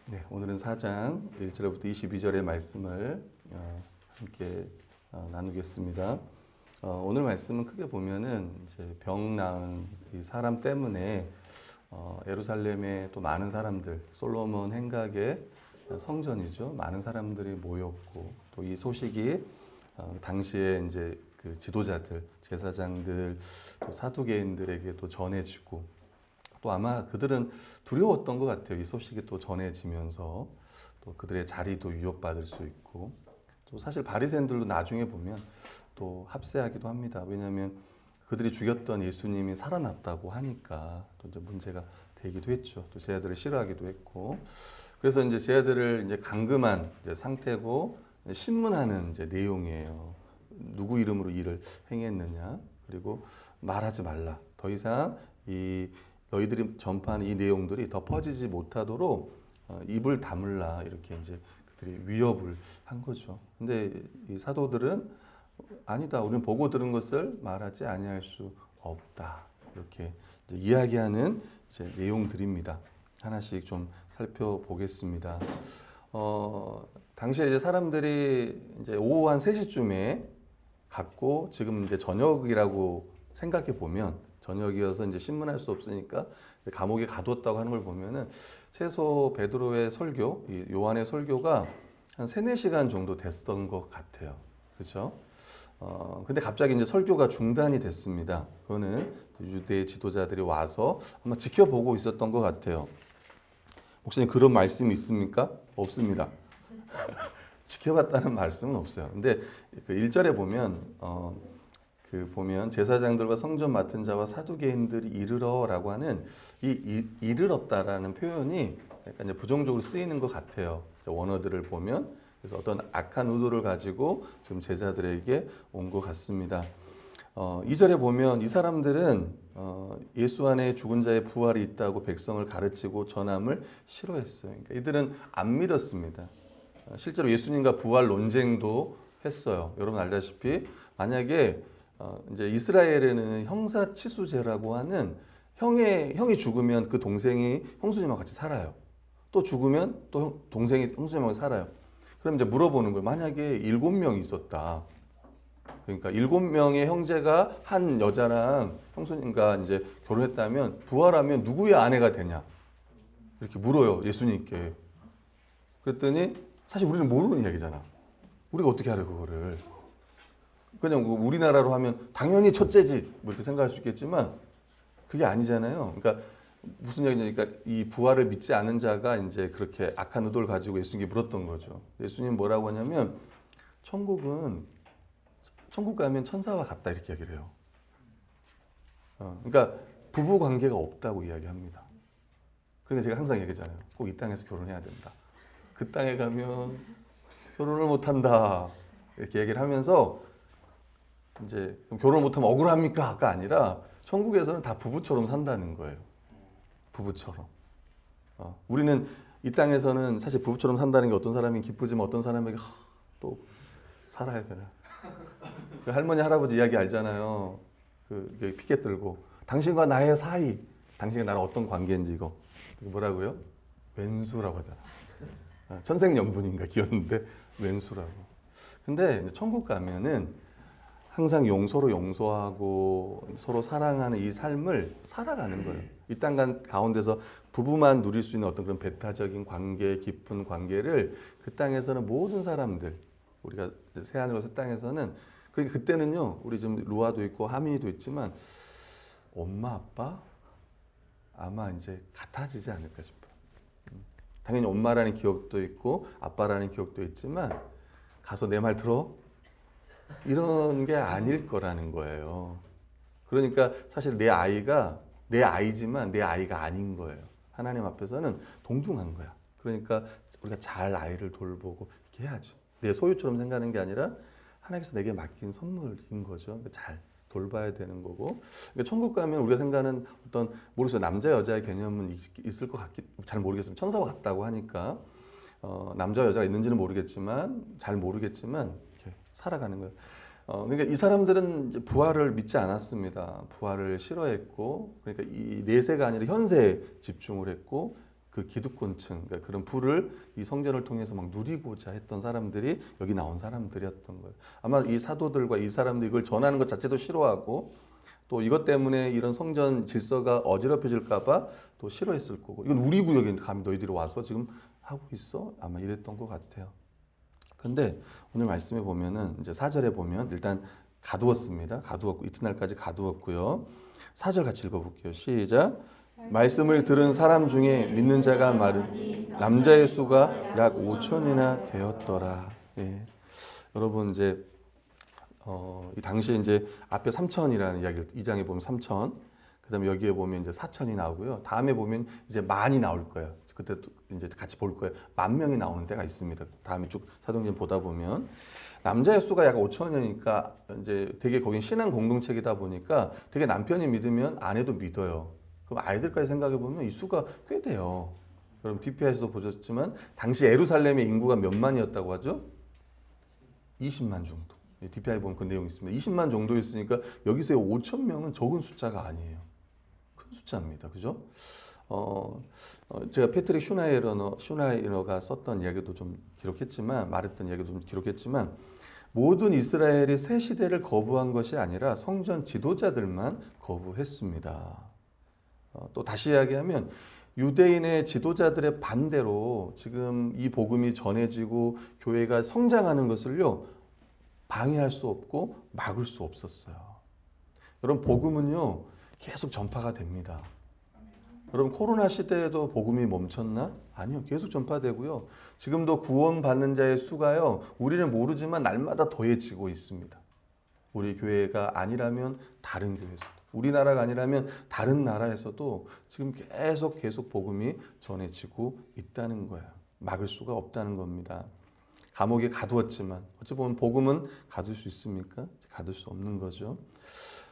네, 오늘은 4장 1절부터 22절의 말씀을 함께 나누겠습니다. 오늘 말씀은 크게 보면은 이제 병 나은 이 사람 때문에 예루살렘에 또 많은 사람들, 솔로몬 행각의 성전이죠. 많은 사람들이 모였고 또 이 소식이 당시에 이제 그 지도자들, 제사장들, 또 사두개인들에게 또 전해지고 또 아마 그들은 두려웠던 것 같아요. 이 소식이 또 전해지면서 또 그들의 자리도 위협받을 수 있고 또 사실 바리새인들도 나중에 보면 또 합세하기도 합니다. 왜냐하면 그들이 죽였던 예수님이 살아났다고 하니까 또 이제 문제가 되기도 했죠. 또 제자들을 싫어하기도 했고 그래서 이제 제자들을 이제 감금한 이제 상태고 신문하는 이제 내용이에요. 누구 이름으로 일을 행했느냐 그리고 말하지 말라. 더 이상 이 너희들이 전파하는 이 내용들이 더 퍼지지 못하도록 입을 다물라 이렇게 이제 그들이 위협을 한 거죠. 근데 이 사도들은 아니다. 우리는 보고 들은 것을 말하지 아니할 수 없다. 이렇게 이제 이야기하는 이제 내용들입니다. 하나씩 좀 살펴보겠습니다. 당시에 이제 사람들이 이제 오후 한 3시쯤에 갔고 지금 이제 저녁이라고 생각해 보면 저녁이어서 이제 신문할 수 없으니까 감옥에 가뒀다고 하는 걸 보면은 최소 베드로의 설교, 요한의 설교가 한 3-4시간 정도 됐던 것 같아요. 그렇죠? 근데 갑자기 이제 설교가 중단이 됐습니다. 그거는 유대 지도자들이 와서 아마 지켜보고 있었던 것 같아요. 목사님 그런 말씀이 있습니까? 없습니다. 지켜봤다는 말씀은 없어요. 근데 그 1절에 보면 보면 제사장들과 성전 맡은 자와 사두개인들이 이르러라고 하는 이 이르렀다라는 표현이 약간 이제 부정적으로 쓰이는 것 같아요. 원어들을 보면 그래서 어떤 악한 의도를 가지고 지금 제자들에게 온 것 같습니다. 2절에 보면 이 사람들은 예수 안에 죽은 자의 부활이 있다고 백성을 가르치고 전함을 싫어했어요. 그러니까 이들은 안 믿었습니다. 실제로 예수님과 부활 논쟁도 했어요. 여러분 알다시피 만약에 이제 이스라엘에는 형사치수제라고 하는 형이 죽으면 그 동생이 형수님하고 같이 살아요. 또 죽으면 또 동생이 형수님하고 살아요. 그럼 이제 물어보는 거예요. 만약에 7명이 있었다. 그러니까 7명의 형제가 한 여자랑 형수님과 이제 결혼했다면 부활하면 누구의 아내가 되냐? 이렇게 물어요. 예수님께. 그랬더니 사실 우리는 모르는 이야기잖아. 우리가 어떻게 알아 그거를. 그냥 우리나라로 하면 당연히 첫째지 뭐 이렇게 생각할 수 있겠지만 그게 아니잖아요. 그러니까 무슨 얘기냐니까 이 부활을 믿지 않은 자가 이제 그렇게 악한 의도를 가지고 예수님께 물었던 거죠. 예수님 뭐라고 하냐면 천국 가면 천사와 같다 이렇게 얘기를 해요. 그러니까 부부 관계가 없다고 이야기합니다. 그러니까 제가 항상 얘기하잖아요. 꼭 이 땅에서 결혼해야 된다. 그 땅에 가면 결혼을 못 한다. 이렇게 얘기를 하면서 이제 결혼 못하면 억울합니까?가 아니라 천국에서는 다 부부처럼 산다는 거예요. 부부처럼. 우리는 이 땅에서는 사실 부부처럼 산다는 게 어떤 사람이 기쁘지만 어떤 사람에게 또 살아야 되나. 그 할머니 할아버지 이야기 알잖아요. 그 피켓 들고 당신과 나의 사이, 당신과 나랑 어떤 관계인지 이거 뭐라고요? 왼수라고 하잖아. 천생연분인가 기었는데 왼수라고. 근데 천국 가면은 항상 서로 용서하고 서로 사랑하는 이 삶을 살아가는 거예요. 이 땅 가운데서 부부만 누릴 수 있는 어떤 그런 배타적인 관계, 깊은 관계를 그 땅에서는 모든 사람들, 우리가 새하늘과 새 땅에서는 그러니까 그때는요, 우리 지금 루아도 있고 하민이도 있지만 엄마 아빠 아마 이제 같아지지 않을까 싶어요. 당연히 엄마라는 기억도 있고 아빠라는 기억도 있지만 가서 내 말 들어? 이런 게 아닐 거라는 거예요. 그러니까 사실 내 아이가 내 아이지만 내 아이가 아닌 거예요. 하나님 앞에서는 동등한 거야. 그러니까 우리가 잘 아이를 돌보고 이렇게 해야죠. 내 소유처럼 생각하는 게 아니라 하나님께서 내게 맡긴 선물인 거죠. 잘 돌봐야 되는 거고. 그러니까 천국 가면 우리가 생각하는 어떤 모르겠어요. 남자 여자의 개념은 있을 것 같기 잘 모르겠습니다. 천사와 같다고 하니까 남자 여자가 있는지는 모르겠지만 잘 모르겠지만 이렇게 살아가는 거예요. 그러니까 이 사람들은 이제 부활을 믿지 않았습니다. 부활을 싫어했고, 그러니까 이 내세가 아니라 현세에 집중을 했고, 그 기득권층, 그러니까 그런 부를 이 성전을 통해서 막 누리고자 했던 사람들이 여기 나온 사람들이었던 거예요. 아마 이 사도들과 이 사람들이 이걸 전하는 것 자체도 싫어하고 또 이것 때문에 이런 성전 질서가 어지럽혀질까봐 또 싫어했을 거고, 이건 우리 구역에 감히 너희들이 와서 지금 하고 있어? 아마 이랬던 것 같아요. 근데 오늘 말씀에 보면은 이제 4절에 보면 일단 가두었습니다. 가두었고 이튿날까지 가두었고요. 4절 같이 읽어볼게요. 시작. 말씀을 들은 사람 중에 믿는 자가 많은 남자의 수가 약 5천이나 되었더라. 예. 여러분 이제 이 당시에 이제 앞에 3천이라는 이야기를 2장에 보면 3천, 그다음에 여기에 보면 이제 4천이 나오고요. 다음에 보면 이제 만이 나올 거예요. 그때 또 이제 같이 볼 거예요. 10,000명이 나오는 때가 있습니다. 다음에 쭉 사도행전 보다 보면 남자의 수가 약 5천이니까 이제 되게 거긴 신앙 공동체이다 보니까 되게 남편이 믿으면 아내도 믿어요. 그럼 아이들까지 생각해 보면 이 수가 꽤 돼요. 여러분 DPI에서도 보셨지만 당시 예루살렘의 인구가 몇 만이었다고 하죠? 20만 정도. DPI 보면 그 내용이 있습니다. 20만 정도였으니까 여기서의 5천 명은 적은 숫자가 아니에요. 큰 숫자입니다. 그죠? 제가 패트릭 슈나이너가 썼던 이야기도 좀 기록했지만, 말했던 이야기도 좀 기록했지만, 모든 이스라엘이 새 시대를 거부한 것이 아니라 성전 지도자들만 거부했습니다. 또 다시 이야기하면 유대인의 지도자들의 반대로 지금 이 복음이 전해지고 교회가 성장하는 것을요, 방해할 수 없고 막을 수 없었어요. 여러분 복음은요 계속 전파가 됩니다. 여러분 코로나 시대에도 복음이 멈췄나? 아니요, 계속 전파되고요. 지금도 구원받는 자의 수가요, 우리는 모르지만 날마다 더해지고 있습니다. 우리 교회가 아니라면 다른 교회에서도, 우리나라가 아니라면 다른 나라에서도 지금 계속 복음이 전해지고 있다는 거예요. 막을 수가 없다는 겁니다. 감옥에 가두었지만 어찌 보면 복음은 가둘 수 있습니까? 가둘 수 없는 거죠.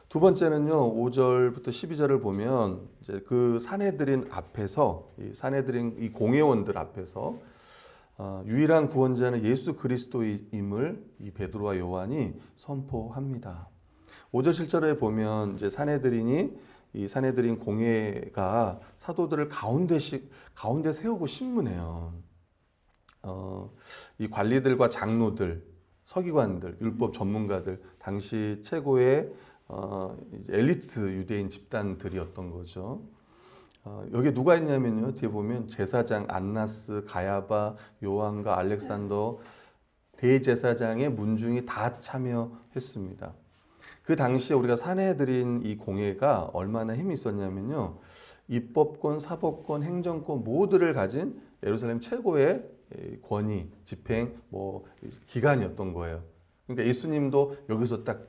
두 번째는요, 5절부터 12절을 보면 이제 그 산헤드린 앞에서, 이 산헤드린 이 공회원들 앞에서 유일한 구원자는 예수 그리스도임을 이 베드로와 요한이 선포합니다. 5절 7절에 보면 이제 이 산헤드린 공회가 사도들을 가운데 세우고 신문해요. 이 관리들과 장로들, 서기관들, 율법 전문가들, 당시 최고의 엘리트 유대인 집단들이었던 거죠. 여기에 누가 있냐면요, 뒤에 보면 제사장 안나스, 가야바, 요한과 알렉산더 대제사장의 문중이 다 참여했습니다. 그 당시에 우리가 산헤드린 이 공회가 얼마나 힘이 있었냐면요, 입법권, 사법권, 행정권 모두를 가진 예루살렘 최고의 권위, 집행, 기관이었던 거예요. 그러니까 예수님도 여기서 딱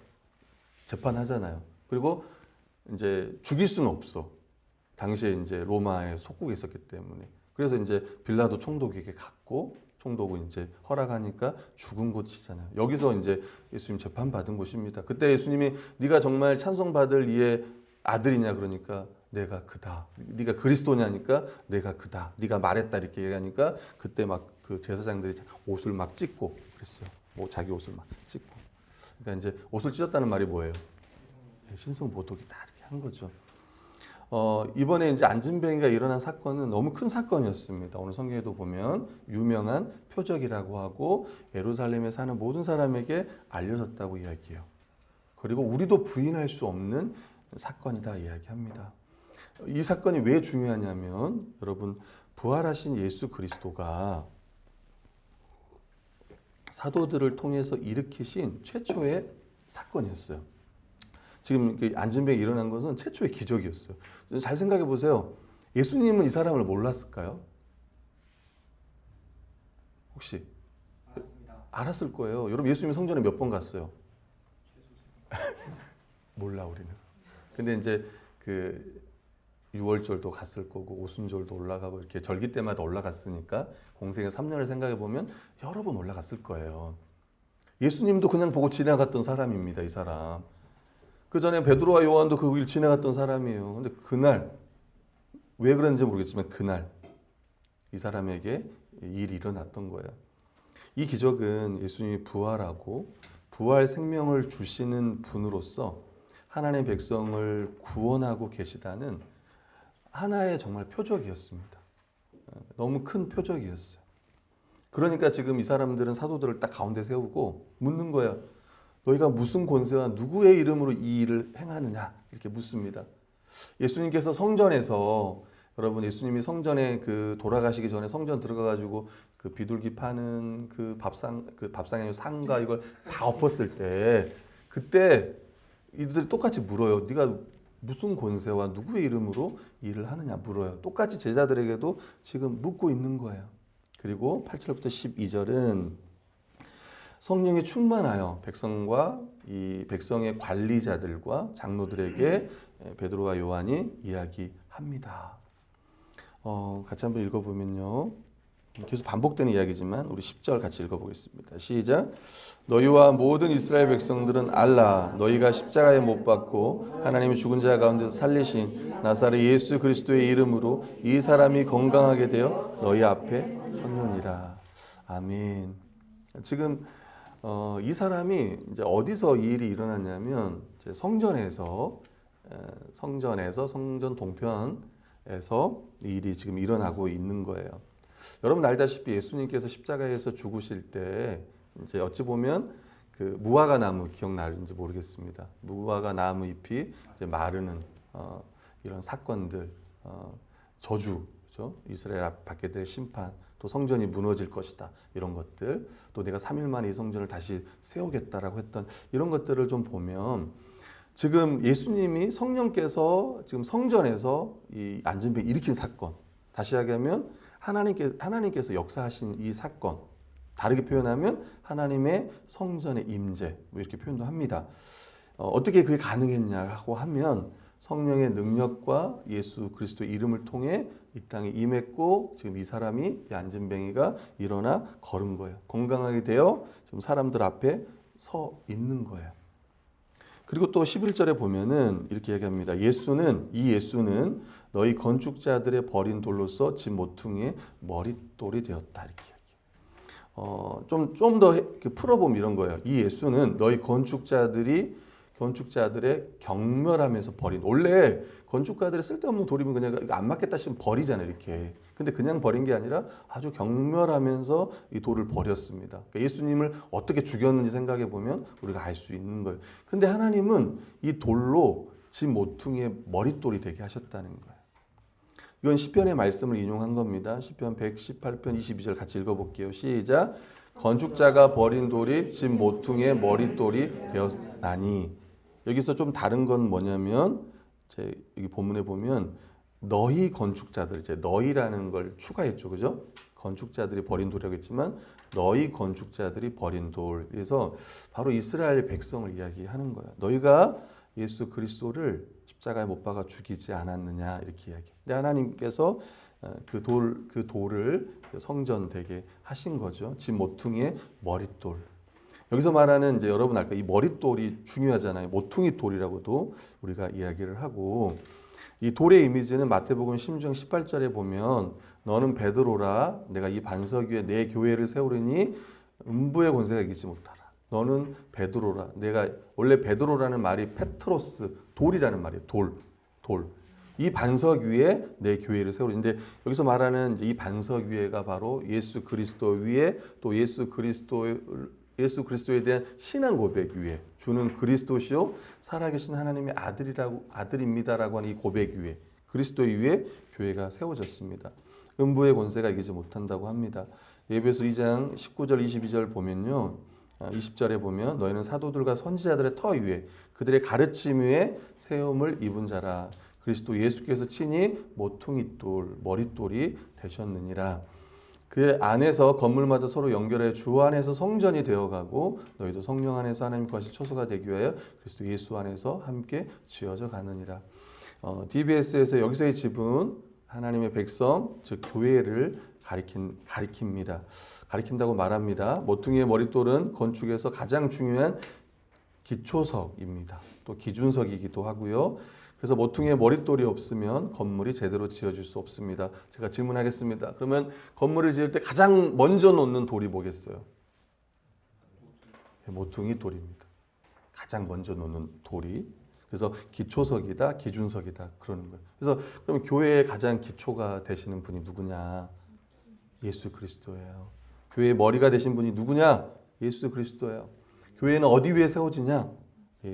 재판하잖아요. 그리고 이제 죽일 수는 없어. 당시에 이제 로마의 속국에 있었기 때문에. 그래서 이제 빌라도 총독에게 갔고, 총독은 이제 허락하니까 죽은 곳이잖아요. 여기서 이제 예수님 재판 받은 곳입니다. 그때 예수님이 네가 정말 찬송받을 이의 아들이냐 그러니까 내가 그다. 네가 그리스도냐니까 내가 그다. 네가 말했다 이렇게 얘기하니까 그때 막 그 제사장들이 옷을 막 찢고 그랬어요. 자기 옷을 막 찢고. 그러니까 이제 옷을 찢었다는 말이 뭐예요? 신성모독이다 이렇게 한 거죠. 이번에 이제 안진뱅이가 일어난 사건은 너무 큰 사건이었습니다. 오늘 성경에도 보면 유명한 표적이라고 하고 예루살렘에 사는 모든 사람에게 알려졌다고 이야기해요. 그리고 우리도 부인할 수 없는 사건이다 이야기합니다. 이 사건이 왜 중요하냐면 여러분 부활하신 예수 그리스도가 사도들을 통해서 일으키신 최초의 사건이었어요. 지금 안진뱅이 일어난 것은 최초의 기적이었어요. 잘 생각해 보세요. 예수님은 이 사람을 몰랐을까요? 혹시? 알았을 거예요. 여러분 예수님 성전에 몇 번 갔어요? 몰라 우리는. 근데 이제 그 6월절도 갔을 거고 오순절도 올라가고 이렇게 절기 때마다 올라갔으니까 공생의 3년을 생각해 보면 여러 번 올라갔을 거예요. 예수님도 그냥 보고 지나갔던 사람입니다. 이 사람. 그 전에 베드로와 요한도 그 길 지나갔던 사람이에요. 근데 그날 왜 그런지 모르겠지만 그날 이 사람에게 일이 일어났던 거예요. 이 기적은 예수님이 부활하고 부활 생명을 주시는 분으로서 하나님의 백성을 구원하고 계시다는 하나의 정말 표적이었습니다. 너무 큰 표적이었어요. 그러니까 지금 이 사람들은 사도들을 딱 가운데 세우고 묻는 거야. 너희가 무슨 권세와 누구의 이름으로 이 일을 행하느냐 이렇게 묻습니다. 예수님께서 성전에서 여러분 예수님이 성전에 그 돌아가시기 전에 성전 들어가가지고 그 비둘기 파는 그 밥상에 상가 이걸 다 엎었을 때 그때 이들이 똑같이 물어요. 네가 무슨 권세와 누구의 이름으로 일을 하느냐 물어요. 똑같이 제자들에게도 지금 묻고 있는 거예요. 그리고 8절부터 12절은 성령이 충만하여 백성과 이 백성의 관리자들과 장로들에게 베드로와 요한이 이야기합니다. 같이 한번 읽어보면요. 계속 반복되는 이야기지만 우리 10절 같이 읽어보겠습니다. 시작. 너희와 모든 이스라엘 백성들은 알라. 너희가 십자가에 못 박고 하나님이 죽은 자 가운데서 살리신 나사렛 예수 그리스도의 이름으로 이 사람이 건강하게 되어 너희 앞에 섰느니라. 아멘. 지금 이 사람이 이제 어디서 이 일이 일어났냐면 이제 성전에서 성전 동편에서 이 일이 지금 일어나고 있는 거예요. 여러분 알다시피 예수님께서 십자가에서 죽으실 때 이제 어찌 보면 그 무화과 나무 기억나는지 모르겠습니다. 무화과 나무 잎이 이제 마르는 이런 사건들, 저주, 그렇죠? 이스라엘 앞 받게 될 심판, 또 성전이 무너질 것이다 이런 것들, 또 내가 3일 만에 이 성전을 다시 세우겠다라고 했던 이런 것들을 좀 보면 지금 예수님이 성령께서 지금 성전에서 이 안진병 일으킨 사건, 다시 이야기하면 하나님께서 역사하신 이 사건, 다르게 표현하면 하나님의 성전의 임재 뭐 이렇게 표현도 합니다. 어떻게 그게 가능했냐고 하면 성령의 능력과 예수 그리스도의 이름을 통해 이 땅에 임했고 지금 이 사람이 이 안진뱅이가 일어나 걸은 거예요. 건강하게 되어 지금 사람들 앞에 서 있는 거예요. 그리고 또 11절에 보면은 이렇게 얘기합니다. 이 예수는 너희 건축자들의 버린 돌로서 집 모퉁이의 머릿돌이 되었다 이렇게 얘기해요. 좀 더 풀어보면 이런 거예요. 이 예수는 너희 건축자들의 경멸하면서 버린, 원래 건축가들이 쓸데없는 돌이면 그냥 이거 안 맞겠다 싶으면 버리잖아요 이렇게. 근데 그냥 버린 게 아니라 아주 경멸하면서 이 돌을 버렸습니다. 그러니까 예수님을 어떻게 죽였는지 생각해 보면 우리가 알 수 있는 거예요. 근데 하나님은 이 돌로 집 모퉁이의 머릿돌이 되게 하셨다는 거예요. 이건 시편의 말씀을 인용한 겁니다. 시편 118편 22절 같이 읽어볼게요. 시작. 건축자가 버린 돌이 집 모퉁이의 머릿돌이 되었나니. 여기서 좀 다른 건 뭐냐면 여기 본문에 보면 너희 건축자들, 이제 너희라는 걸 추가했죠, 그죠? 건축자들이 버린 돌이라고 했지만 너희 건축자들이 버린 돌. 그래서 바로 이스라엘 백성을 이야기하는 거야. 너희가 예수 그리스도를 십자가에 못 박아 죽이지 않았느냐 이렇게 이야기. 근데 하나님께서 그 돌을 성전 되게 하신 거죠. 집 모퉁이의 머릿돌. 여기서 말하는 이제 여러분 알까 이 머릿돌이 중요하잖아요. 모퉁이 돌이라고도 우리가 이야기를 하고 이 돌의 이미지는 마태복음 16장 18절에 보면 너는 베드로라 내가 이 반석 위에 내 교회를 세우리니 음부의 권세가 이기지 못하라. 너는 베드로라. 내가 원래 베드로라는 말이 페트로스 돌이라는 말이에요. 돌. 이 반석 위에 내 교회를 세우리는데 여기서 말하는 이제 이 반석 위에가 바로 예수 그리스도 위에 또 예수 그리스도에 대한 신앙 고백 위에 주는 그리스도시요 살아계신 하나님의 아들입니다라고 하는 이 고백 위에 그리스도 위에 교회가 세워졌습니다. 음부의 권세가 이기지 못한다고 합니다. 에베소 2장 19절 22절 보면요. 20절에 보면 너희는 사도들과 선지자들의 터 위에 그들의 가르침 위에 세움을 입은 자라. 그리스도 예수께서 친히 모퉁이돌 머릿돌이 되셨느니라. 그 안에서 건물마다 서로 연결해 주 안에서 성전이 되어가고 너희도 성령 안에서 하나님 거실 처소가 되기 위하여 그리스도 예수 안에서 함께 지어져 가느니라. DBS에서 여기서의 집은 하나님의 백성 즉 교회를 가리킵니다. 가리킨다고 말합니다. 모퉁이의 머릿돌은 건축에서 가장 중요한 기초석입니다. 또 기준석이기도 하고요. 그래서 모퉁이에 머릿돌이 없으면 건물이 제대로 지어질 수 없습니다. 제가 질문하겠습니다. 그러면 건물을 지을 때 가장 먼저 놓는 돌이 뭐겠어요? 모퉁이 돌입니다. 가장 먼저 놓는 돌이. 그래서 기초석이다, 기준석이다 그러는 거예요. 그래서 그럼 교회의 가장 기초가 되시는 분이 누구냐? 예수 그리스도예요. 교회의 머리가 되신 분이 누구냐? 예수 그리스도예요. 교회는 어디 위에 세워지냐?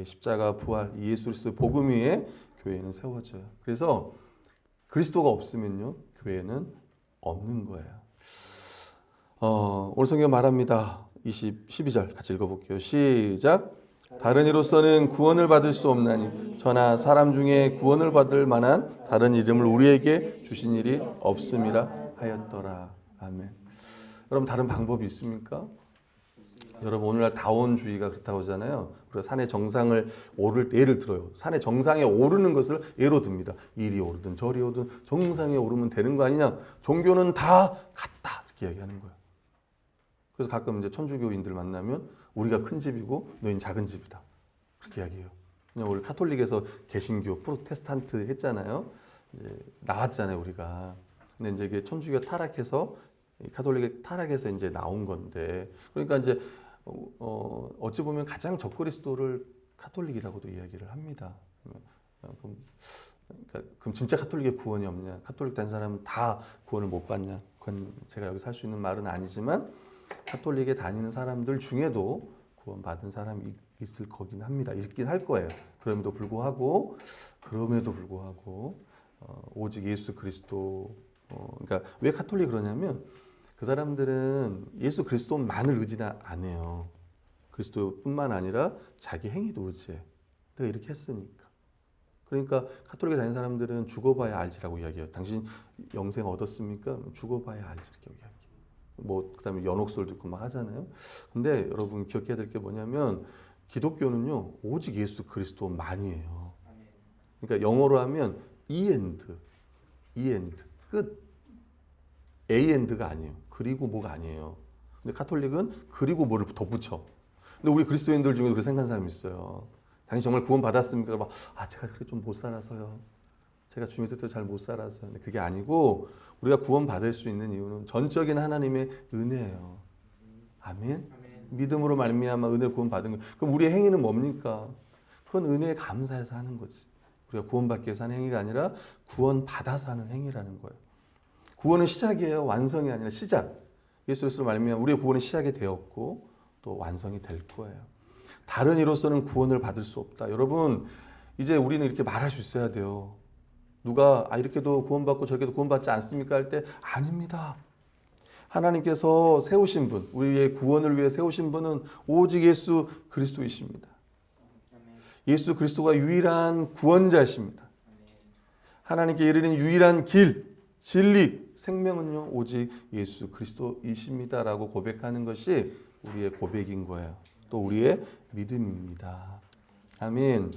십자가 부활 예수 그리스도의 복음 위에 교회는 세워져요. 그래서 그리스도가 없으면요 교회는 없는 거예요. 오늘 성경 말합니다. 12절 같이 읽어볼게요. 시작. 다른 이로서는 구원을 받을 수 없나니 저나 사람 중에 구원을 받을 만한 다른 이름을 우리에게 주신 일이 없음이라 하였더라. 아멘. 여러분 다른 방법이 있습니까? 여러분 오늘날 다원주의가 그렇다고 하잖아요. 우리가 산의 정상을 오를 때 예를 들어요. 산의 정상에 오르는 것을 예로 듭니다. 이리 오르든 저리 오르든 정상에 오르면 되는 거 아니냐. 종교는 다 같다 이렇게 얘기하는 거예요. 그래서 가끔 이제 천주교인들 만나면 우리가 큰 집이고 너희는 작은 집이다 그렇게 이야기해요. 그냥 우리 카톨릭에서 개신교, 프로테스탄트 했잖아요. 이제 나왔잖아요 우리가. 근데 이제 이게 천주교가 타락해서 카톨릭이 타락해서 이제 나온 건데 그러니까 이제 어찌 보면 가장 적그리스도를 카톨릭이라고도 이야기를 합니다. 그럼 진짜 카톨릭의 구원이 없냐? 카톨릭 된 사람은 다 구원을 못 받냐? 그건 제가 여기서 할 수 있는 말은 아니지만 카톨릭에 다니는 사람들 중에도 구원 받은 사람이 있을 거긴 합니다. 있긴 할 거예요. 그럼에도 불구하고 오직 예수 그리스도 그러니까 왜 카톨릭 그러냐면 그 사람들은 예수 그리스도만을 의지 안 해요. 그리스도뿐만 아니라 자기 행위도 의지해. 내가 이렇게 했으니까. 그러니까 카톨릭에 다니는 사람들은 죽어봐야 알지라고 이야기해요. 당신 영생 얻었습니까? 죽어봐야 알지 이렇게 이야기해요. 뭐 그다음에 연옥설도 있고 막 하잖아요. 근데 여러분 기억해야 될 게 뭐냐면 기독교는요 오직 예수 그리스도만이에요. 그러니까 영어로 하면 end 끝. end가 아니에요. 그리고 뭐가 아니에요. 근데 카톨릭은 그리고 뭐를 덧붙여. 근데 우리 그리스도인들 중에 그렇게 생각하는 사람이 있어요. 당신 정말 구원 받았습니까? 막 제가 그렇게 좀 못 살아서요. 제가 주님의 뜻대로 잘 못 살아서. 근데 그게 아니고 우리가 구원 받을 수 있는 이유는 전적인 하나님의 은혜예요. 아멘. 믿음으로 말미암아 은혜 구원 받은 거. 그럼 우리의 행위는 뭡니까? 그건 은혜에 감사해서 하는 거지. 우리가 구원받기 위해서 하는 행위가 아니라 구원 받아서 하는 행위라는 거예요. 구원은 시작이에요. 완성이 아니라 시작. 예수 그리스도로 말미암아 우리의 구원은 시작이 되었고 또 완성이 될 거예요. 다른 이로서는 구원을 받을 수 없다. 여러분 이제 우리는 이렇게 말할 수 있어야 돼요. 누가 이렇게도 구원받고 저렇게도 구원받지 않습니까? 할 때 아닙니다. 하나님께서 세우신 분, 우리의 구원을 위해 세우신 분은 오직 예수 그리스도이십니다. 예수 그리스도가 유일한 구원자이십니다. 하나님께 이르는 유일한 길, 진리, 생명은요 오직 예수 그리스도이십니다라고 고백하는 것이 우리의 고백인 거예요. 또 우리의 믿음입니다. 아멘.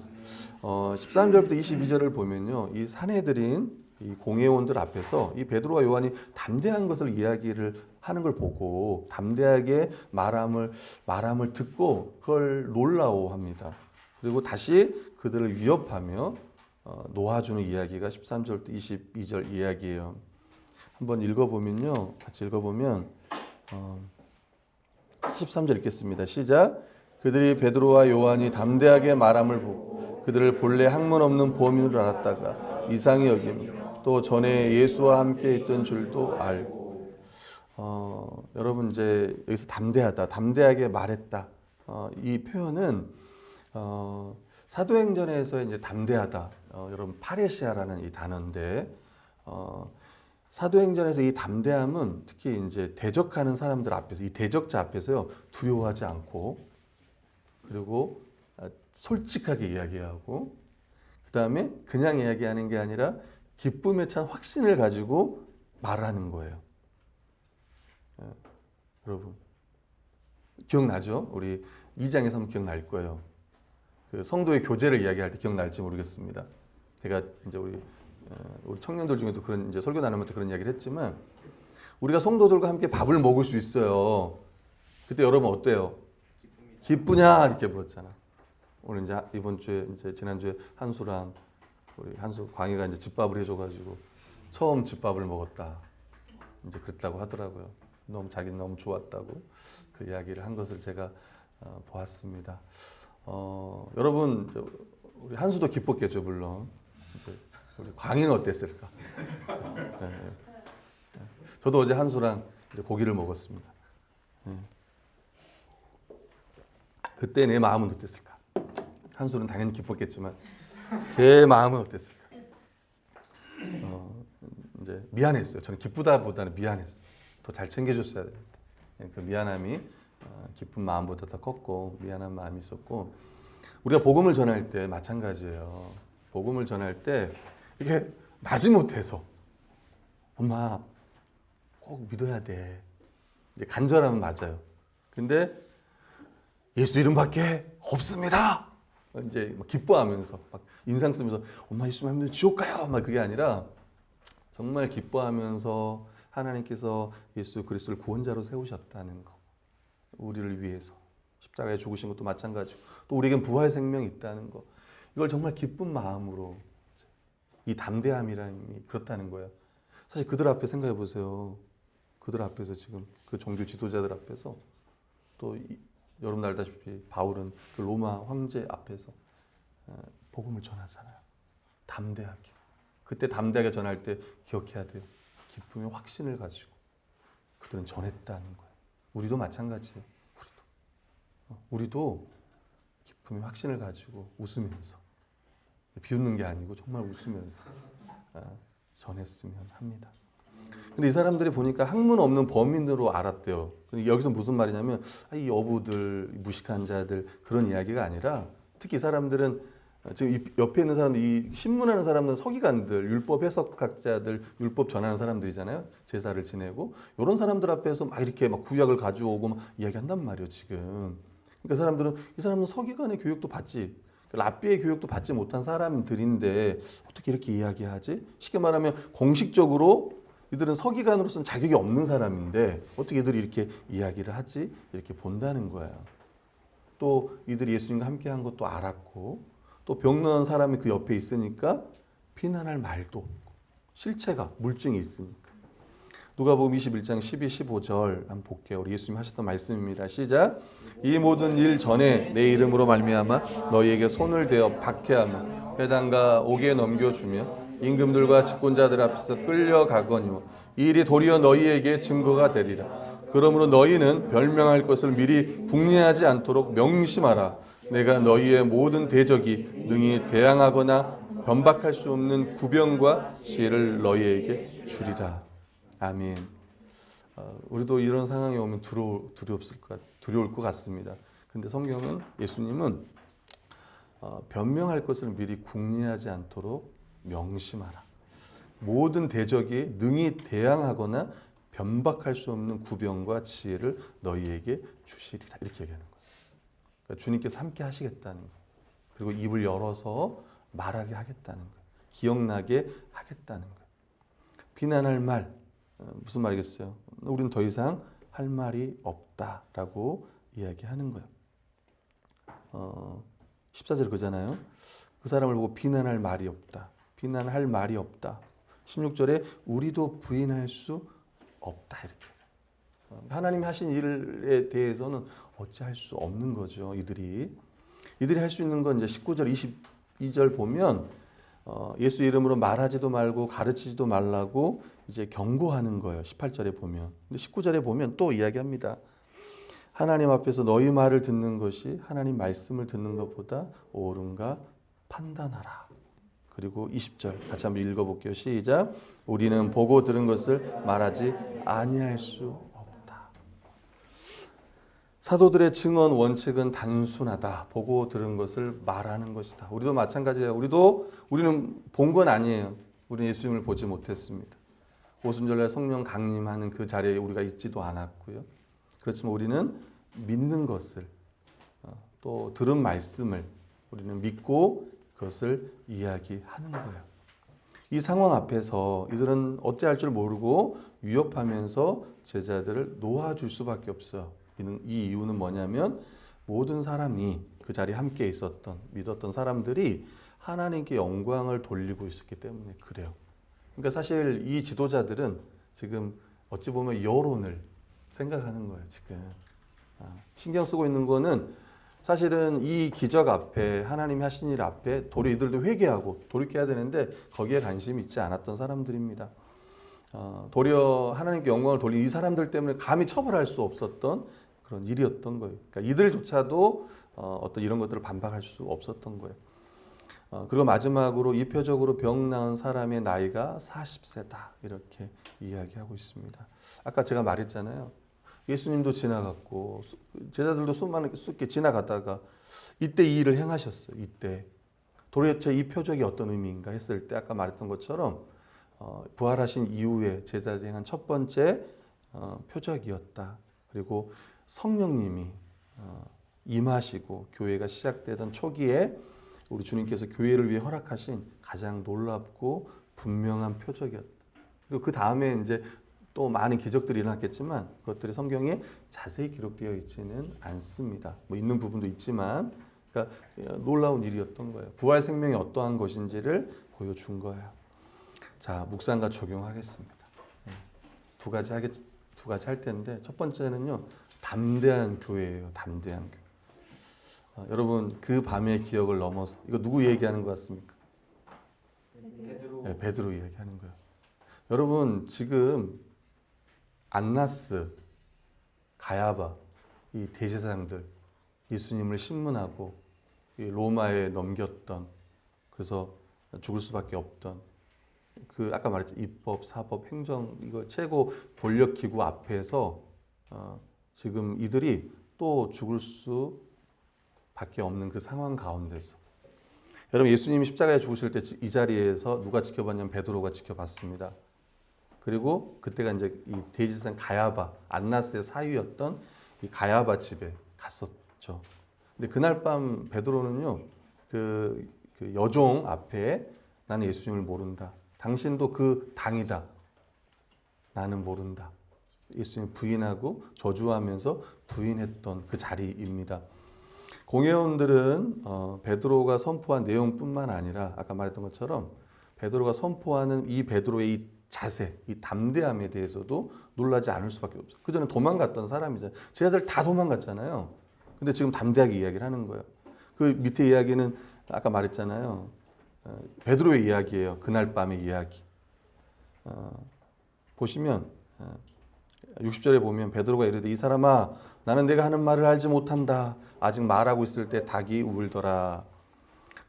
13절부터 22절을 보면요, 이 산헤드린 이 공회원들 앞에서 이 베드로와 요한이 담대한 것을 이야기를 하는 걸 보고 담대하게 말함을 듣고 그걸 놀라워합니다. 그리고 다시 그들을 위협하며 놓아주는 이야기가 13절부터 22절 이야기예요. 한번 읽어보면요, 같이 읽어보면 13절 읽겠습니다. 시작. 그들이 베드로와 요한이 담대하게 말함을 보고 그들을 본래 학문 없는 범인으로 알았다가 이상히 여기며 또 전에 예수와 함께 있던 줄도 알고. 여러분 이제 여기서 담대하다, 담대하게 말했다. 이 표현은 사도행전에서 이제 담대하다. 여러분 파레시아라는 이 단어인데 사도행전에서 이 담대함은 특히 이제 대적하는 사람들 앞에서 이 대적자 앞에서요 두려워하지 않고 그리고 솔직하게 이야기하고 그 다음에 그냥 이야기하는 게 아니라 기쁨에 찬 확신을 가지고 말하는 거예요. 여러분 기억나죠? 우리 2장에서 한번 기억날 거예요. 그 성도의 교제를 이야기할 때 기억날지 모르겠습니다. 제가 이제 우리 청년들 중에도 그런 이제 설교 나누면서 그런 이야기를 했지만 우리가 성도들과 함께 밥을 먹을 수 있어요. 그때 여러분 어때요? 기쁘냐 이렇게 물었잖아. 오늘 이제 이번 주에 이제 지난주에 한수랑 우리 한수 광희가 이제 집밥을 해줘가지고 처음 집밥을 먹었다. 이제 그랬다고 하더라고요. 자기는 너무 좋았다고 그 이야기를 한 것을 제가 보았습니다. 여러분 우리 한수도 기뻤겠죠, 물론. 이제 우리 광희는 어땠을까? 네. 저도 어제 한수랑 이제 고기를 먹었습니다. 네. 그때 내 마음은 어땠을까? 한수는 당연히 기뻤겠지만 제 마음은 어땠을까? 이제 미안했어요. 저는 기쁘다보다는 미안했어요. 더 잘 챙겨줬어야 되는데 그 미안함이 기쁜 마음보다 더 컸고 미안한 마음이 있었고 우리가 복음을 전할 때 마찬가지예요. 복음을 전할 때 이게 마지못해서 엄마 꼭 믿어야 돼. 이제 간절하면 맞아요. 근데 예수 이름밖에 없습니다. 이제 막 기뻐하면서 막 인상 쓰면서 엄마 예수 믿으면 지옥 가요. 막 그게 아니라 정말 기뻐하면서 하나님께서 예수 그리스도를 구원자로 세우셨다는 거. 우리를 위해서 십자가에 죽으신 것도 마찬가지고 또 우리에겐 부활 생명이 있다는 거. 이걸 정말 기쁜 마음으로 이 담대함이라는 그렇다는 거예요. 사실 그들 앞에 생각해 보세요. 그들 앞에서 지금 그 종교 지도자들 앞에서 또 여러분 알다시피 바울은 그 로마 황제 앞에서 복음을 전하잖아요. 담대하게. 그때 담대하게 전할 때 기억해야 돼요. 기쁨의 확신을 가지고 그들은 전했다는 거예요. 우리도 마찬가지예요. 우리도 기쁨의 확신을 가지고 웃으면서 비웃는 게 아니고 정말 웃으면서 전했으면 합니다. 근데 이 사람들이 보니까 학문 없는 범인으로 알았대요. 근데 여기서 무슨 말이냐면 이 어부들, 무식한 자들 그런 이야기가 아니라 특히 이 사람들은 지금 이 옆에 있는 사람들, 이 신문하는 사람들은 서기관들, 율법 해석학자들, 율법 전하는 사람들이잖아요. 제사를 지내고 이런 사람들 앞에서 막 이렇게 막 구약을 가져오고 막 이야기한단 말이에요. 지금. 그러니까 사람들은 이 사람은 서기관의 교육도 받지, 랍비의 교육도 받지 못한 사람들인데 어떻게 이렇게 이야기하지? 쉽게 말하면 공식적으로 이들은 서기관으로서는 자격이 없는 사람인데 어떻게 이들이 이렇게 이야기를 하지? 이렇게 본다는 거예요. 또 이들이 예수님과 함께한 것도 알았고 또 병난 사람이 그 옆에 있으니까 비난할 말도 없고 실체가 물증이 있으니까. 누가복음 21장 12, 15절 한번 볼게요. 우리 예수님 하셨던 말씀입니다. 시작. 이 모든 일 전에 내 이름으로 말미암아 너희에게 손을 대어 박해하며 회당과 옥에 넘겨주며 임금들과 집권자들 앞에서 끌려가거니와 이 일이 도리어 너희에게 증거가 되리라. 그러므로 너희는 별명할 것을 미리 궁리하지 않도록 명심하라. 내가 너희의 모든 대적이 능히 대항하거나 변박할 수 없는 구병과 지혜를 너희에게 주리라. 아멘. 우리도 이런 상황이 오면 두려울 것 같습니다. 근데 성경은 예수님은 변명할 것을 미리 궁리하지 않도록 명심하라. 모든 대적이 능히 대항하거나 변박할 수 없는 구병과 지혜를 너희에게 주시리라. 이렇게 얘기하는 거예요. 그러니까 주님께서 함께 하시겠다는 거예요. 그리고 입을 열어서 말하게 하겠다는 거예요. 기억나게 하겠다는 거예요. 비난할 말, 무슨 말이겠어요? 우리는 더 이상 할 말이 없다라고 이야기하는 거예요. 14절 그잖아요. 그 사람을 보고 비난할 말이 없다. 비난할 말이 없다. 16절에 우리도 부인할 수 없다. 이렇게. 하나님이 하신 일에 대해서는 어찌할 수 없는 거죠. 이들이 할 수 있는 건 이제 19절, 22절 보면 예수 이름으로 말하지도 말고 가르치지도 말라고 이제 경고하는 거예요. 18절에 보면. 근데 19절에 보면 또 이야기합니다. 하나님 앞에서 너희 말을 듣는 것이 하나님 말씀을 듣는 것보다 옳은가 판단하라. 그리고 20절 같이 한번 읽어볼게요. 시작. 우리는 보고 들은 것을 말하지 아니할 수 없다. 사도들의 증언 원칙은 단순하다. 보고 들은 것을 말하는 것이다. 우리도 마찬가지예요. 우리는 본 건 아니에요. 우리는 예수님을 보지 못했습니다. 오순절날 성령 강림하는 그 자리에 우리가 있지도 않았고요. 그렇지만 우리는 믿는 것을 또 들은 말씀을 우리는 믿고 그것을 이야기하는 거예요. 이 상황 앞에서 이들은 어찌할 줄 모르고 위협하면서 제자들을 놓아줄 수밖에 없어요. 이 이유는 뭐냐면 모든 사람이 그 자리에 함께 있었던 믿었던 사람들이 하나님께 영광을 돌리고 있었기 때문에 그래요. 그러니까 사실 이 지도자들은 지금 어찌 보면 여론을 생각하는 거예요. 지금 신경 쓰고 있는 거는 사실은 이 기적 앞에 하나님이 하신 일 앞에 도리어 이들도 회개하고 돌이켜야 되는데 거기에 관심이 있지 않았던 사람들입니다. 도리어 하나님께 영광을 돌린 이 사람들 때문에 감히 처벌할 수 없었던 그런 일이었던 거예요. 그러니까 이들조차도 어떤 이런 것들을 반박할 수 없었던 거예요. 그리고 마지막으로 이표적으로 병 나은 사람의 나이가 40세다 이렇게 이야기하고 있습니다. 아까 제가 말했잖아요. 예수님도 지나갔고 제자들도 수많게 지나가다가 이때 이 일을 행하셨어요. 이때 도대체 이 표적이 어떤 의미인가 했을 때 아까 말했던 것처럼 부활하신 이후에 제자들이 행한 첫 번째 표적이었다. 그리고 성령님이 임하시고 교회가 시작되던 초기에 우리 주님께서 교회를 위해 허락하신 가장 놀랍고 분명한 표적이었다. 그리고 그 다음에 이제 또 많은 기적들이 일어났겠지만 그것들이 성경에 자세히 기록되어 있지는 않습니다. 뭐 있는 부분도 있지만 그러니까 놀라운 일이었던 거예요. 부활 생명이 어떠한 것인지를 보여준 거예요. 자, 묵상과 적용하겠습니다. 두 가지 할 텐데 첫 번째는요. 담대한 교회예요. 담대한 교회. 여러분 그 밤의 기억을 넘어서 이거 누구 얘기하는 것 같습니까? 베드로. 네, 베드로 이야기하는 거예요. 여러분 지금 안나스, 가야바 이 대제사장들 예수님을 신문하고 로마에 넘겼던 그래서 죽을 수밖에 없던 그 아까 말했죠 입법, 사법, 행정 이거 최고 권력 기구 앞에서 지금 이들이 또 죽을 수밖에 없는 그 상황 가운데서 여러분 예수님이 십자가에 죽으실 때 이 자리에서 누가 지켜봤냐면 베드로가 지켜봤습니다. 그리고 그때가 이제 이 대제사장 가야바 안나스의 사위였던 이 가야바 집에 갔었죠. 근데 그날 밤 베드로는요 그 여종 앞에 나는 예수님을 모른다. 당신도 그 당이다. 나는 모른다. 예수님 부인하고 저주하면서 부인했던 그 자리입니다. 공회원들은 베드로가 선포한 내용뿐만 아니라 아까 말했던 것처럼 베드로가 선포하는 이 베드로의 이 자세, 이 담대함에 대해서도 놀라지 않을 수밖에 없어요. 그 전에 도망갔던 사람이잖아요. 제자들 다 도망갔잖아요. 근데 지금 담대하게 이야기를 하는 거예요. 그 밑에 이야기는 아까 말했잖아요. 베드로의 이야기예요. 그날 밤의 이야기. 보시면 60절에 보면 베드로가 이르되 이 사람아 나는 내가 하는 말을 알지 못한다. 아직 말하고 있을 때 닭이 울더라.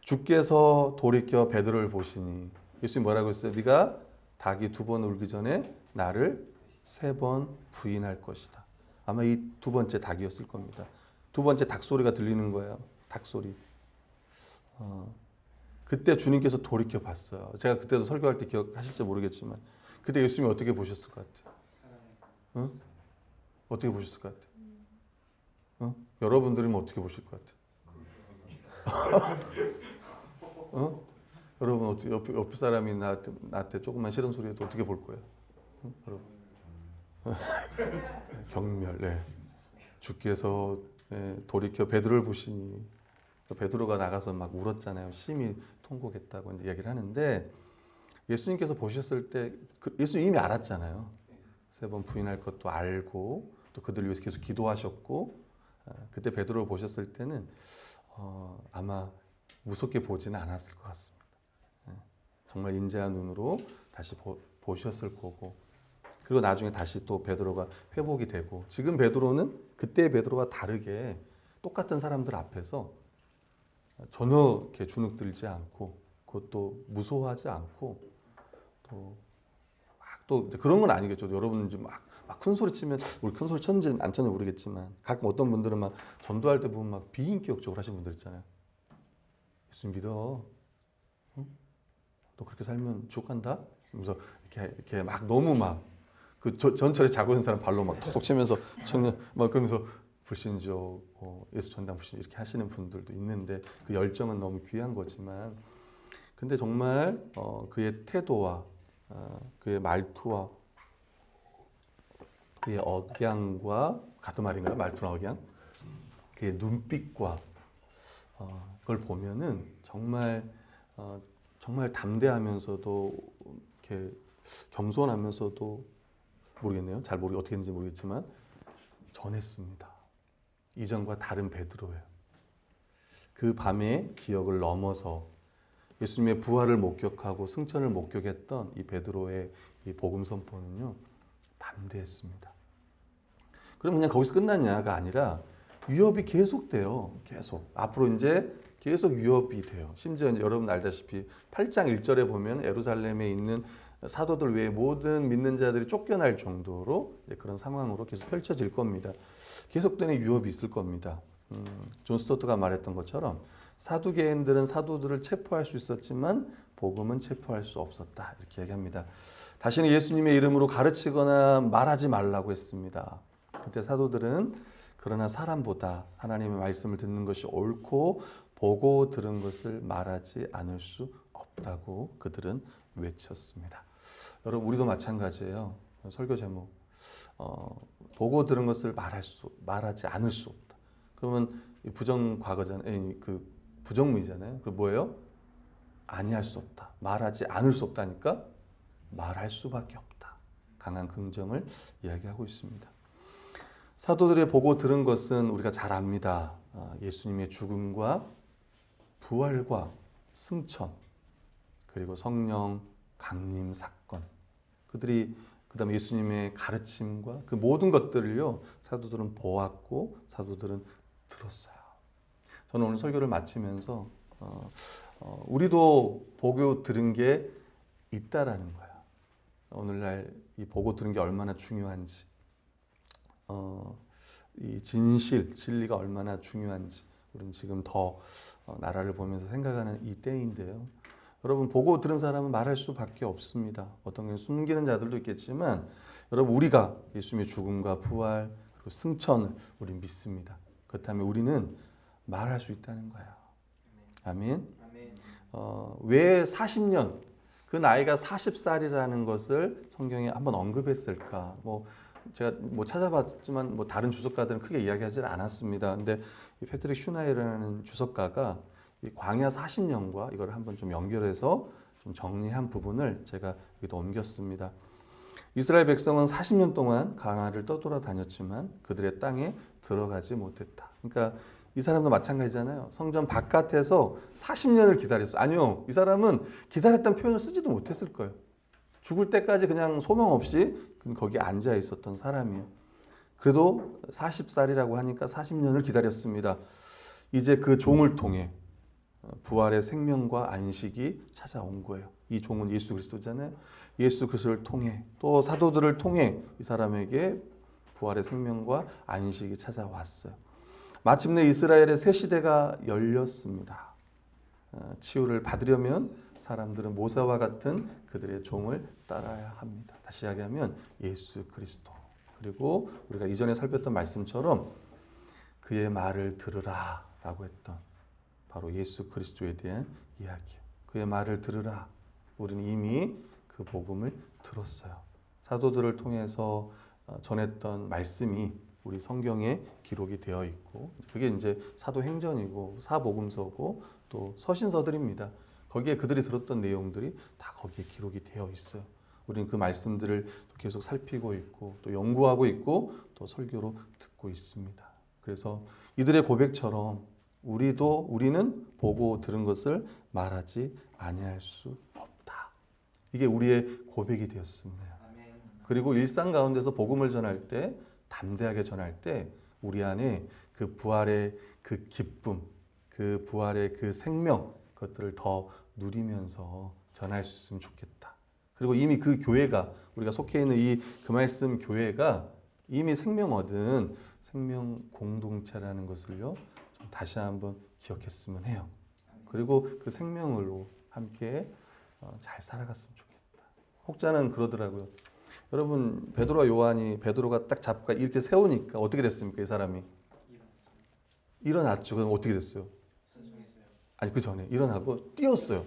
주께서 돌이켜 베드로를 보시니 예수님 뭐라고 했어요? 네가 닭이 2번 울기 전에 나를 3번 부인할 것이다. 아마 이 2번째 닭이었을 겁니다. 2번째 닭 소리가 들리는 거예요. 닭 소리. 그때 주님께서 돌이켜 봤어요. 제가 그때도 설교할 때 기억하실지 모르겠지만 그때 예수님이 어떻게 보셨을 것 같아요? 어? 어떻게 보셨을 것 같아요? 여러분들은 어떻게 보실 것 같아요? 여러분 어떻게 옆 사람이 나한테 조금만 싫은 소리해도 어떻게 볼 거예요? 여러분 경멸. 네. 주께서 돌이켜 베드로를 보시니 베드로가 나가서 막 울었잖아요. 심히 통곡했다고 이제 이야기를 하는데 예수님께서 보셨을 때 예수님 이미 알았잖아요. 3번 부인할 것도 알고 또 그들을 위해서 계속 기도하셨고 그때 베드로를 보셨을 때는 아마 무섭게 보지는 않았을 것 같습니다. 정말 인자한 눈으로 다시 보셨을 거고 그리고 나중에 다시 또 베드로가 회복이 되고 지금 베드로는 그때의 베드로와 다르게 똑같은 사람들 앞에서 전혀 이렇게 주눅들지 않고 그것도 무서워하지 않고 또 그런 건 아니겠죠. 여러분은 좀 막 큰 소리 치면 우리 큰 소리 쳤는지 안 쳤는지 모르겠지만 가끔 어떤 분들은 막 전도할 때 보면 막 비인격적으로 하시는 분들 있잖아요. 예수님 믿어. 응? 너 그렇게 살면 지옥 간다? 그러면서 이렇게 막 너무 막 그 전철에 자고 있는 사람 발로 막 톡톡 치면서 청년 막 그러면서 불신조 예수 전당 불신 이렇게 하시는 분들도 있는데 그 열정은 너무 귀한 거지만 근데 정말 그의 태도와 그의 말투와 그의 억양과 같은 말인가요? 말투나 억양? 그의 눈빛과 그걸 보면은 정말 담대하면서도 이렇게 겸손하면서도 모르겠네요. 어떻게 했는지 모르겠지만 전했습니다. 이전과 다른 베드로예요. 그 밤의 기억을 넘어서 예수님의 부활을 목격하고 승천을 목격했던 이 베드로의 이 복음 선포는요, 담대했습니다. 그럼 그냥 거기서 끝났냐가 아니라 위협이 계속돼요. 계속. 앞으로 이제 계속 위협이 돼요. 심지어 이제 여러분 알다시피 8장 1절에 보면 예루살렘에 있는 사도들 외에 모든 믿는 자들이 쫓겨날 정도로 그런 상황으로 계속 펼쳐질 겁니다. 계속되는 위협이 있을 겁니다. 존 스토트가 말했던 것처럼 사두개인들은 사도들을 체포할 수 있었지만 복음은 체포할 수 없었다. 이렇게 얘기합니다. 다시는 예수님의 이름으로 가르치거나 말하지 말라고 했습니다. 그때 사도들은 그러나 사람보다 하나님의 말씀을 듣는 것이 옳고 보고 들은 것을 말하지 않을 수 없다고 그들은 외쳤습니다. 여러분 우리도 마찬가지예요. 설교 제목 보고 들은 것을 말하지 않을 수 없다. 그러면 부정 과거잖아요. 그 부정문이잖아요. 그 뭐예요? 아니할 수 없다. 말하지 않을 수 없다니까 말할 수밖에 없다. 강한 긍정을 이야기하고 있습니다. 사도들이 보고 들은 것은 우리가 잘 압니다. 예수님의 죽음과 부활과 승천, 그리고 성령 강림 사건. 그들이 그다음에 예수님의 가르침과 그 모든 것들을요, 사도들은 보았고 사도들은 들었어요. 저는 오늘 설교를 마치면서 우리도 보고 들은 게 있다라는 거야. 오늘날 이 보고 들은 게 얼마나 중요한지, 이 진리가 얼마나 중요한지 우리는 지금 더 나라를 보면서 생각하는 이 때인데요. 여러분 보고 들은 사람은 말할 수밖에 없습니다. 어떤 경우 숨기는 자들도 있겠지만 여러분 우리가 예수님의 죽음과 부활 그리고 승천을 우리 믿습니다. 그렇다면 우리는 말할 수 있다는 거예요. 아멘. 왜 40년 그 나이가 40살이라는 것을 성경에 한번 언급했을까? 제가 찾아봤지만 다른 주석가들은 크게 이야기하지 않았습니다. 근데 이 패트릭 슈나이라는 주석가가 이 광야 40년과 이걸 한번 좀 연결해서 좀 정리한 부분을 제가 여기다 옮겼습니다. 이스라엘 백성은 40년 동안 광야를 떠돌아다녔지만 그들의 땅에 들어가지 못했다. 그러니까 이 사람도 마찬가지잖아요. 성전 바깥에서 40년을 기다렸어요. 아니요, 이 사람은 기다렸다는 표현을 쓰지도 못했을 거예요. 죽을 때까지 그냥 소명 없이 거기 앉아 있었던 사람이에요. 그래도 40살이라고 하니까 40년을 기다렸습니다. 이제 그 종을 통해 부활의 생명과 안식이 찾아온 거예요. 이 종은 예수 그리스도잖아요. 예수 그리스도를 통해 또 사도들을 통해 이 사람에게 부활의 생명과 안식이 찾아왔어요. 마침내 이스라엘의 새 시대가 열렸습니다. 치유를 받으려면 사람들은 모세와 같은 그들의 종을 따라야 합니다. 다시 이야기하면 예수 그리스도. 그리고 우리가 이전에 살폈던 말씀처럼 그의 말을 들으라 라고 했던 바로 예수 그리스도에 대한 이야기예요. 그의 말을 들으라. 우리는 이미 그 복음을 들었어요. 사도들을 통해서 전했던 말씀이 우리 성경에 기록이 되어 있고 그게 이제 사도행전이고 사복음서고 또 서신서들입니다. 거기에 그들이 들었던 내용들이 다 거기에 기록이 되어 있어요. 우리는 그 말씀들을 계속 살피고 있고 또 연구하고 있고 또 설교로 듣고 있습니다. 그래서 이들의 고백처럼 우리는 보고 들은 것을 말하지 아니할 수 없다. 이게 우리의 고백이 되었습니다. 그리고 일상 가운데서 복음을 전할 때 담대하게 전할 때 우리 안에 그 부활의 그 기쁨, 그 부활의 그 생명 그것들을 더 누리면서 전할 수 있으면 좋겠다. 그리고 이미 그 교회가 우리가 속해 있는 이 그 말씀 교회가 이미 생명 얻은 생명 공동체라는 것을요 좀 다시 한번 기억했으면 해요. 그리고 그 생명으로 함께 잘 살아갔으면 좋겠다. 혹자는 그러더라고요. 여러분 베드로와 요한이 베드로가 딱 잡고 이렇게 세우니까 어떻게 됐습니까? 이 사람이 일어났죠. 그럼 어떻게 됐어요? 아니 그 전에 일어나고 뛰었어요.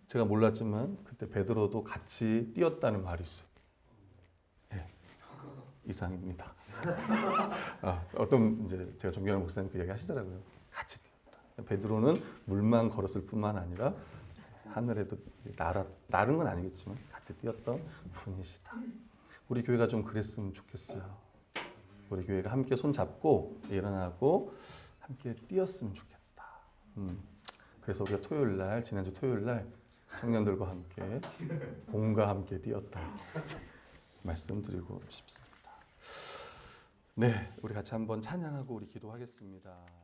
제가 몰랐지만 그때 베드로도 같이 뛰었다는 말이 있어요. 네. 이상입니다. 어떤 이제 제가 존경하는 목사님 그 이야기 하시더라고요. 같이 뛰었다. 베드로는 물만 걸었을 뿐만 아니라 하늘에도 날은 건 아니겠지만 같이 뛰었던 분이시다. 우리 교회가 좀 그랬으면 좋겠어요. 우리 교회가 함께 손 잡고 일어나고 함께 뛰었으면 좋겠다. 그래서 우리가 토요일 날, 지난주 토요일 날 청년들과 함께 봄과 함께 뛰었다 말씀드리고 싶습니다. 네, 우리 같이 한번 찬양하고 우리 기도하겠습니다.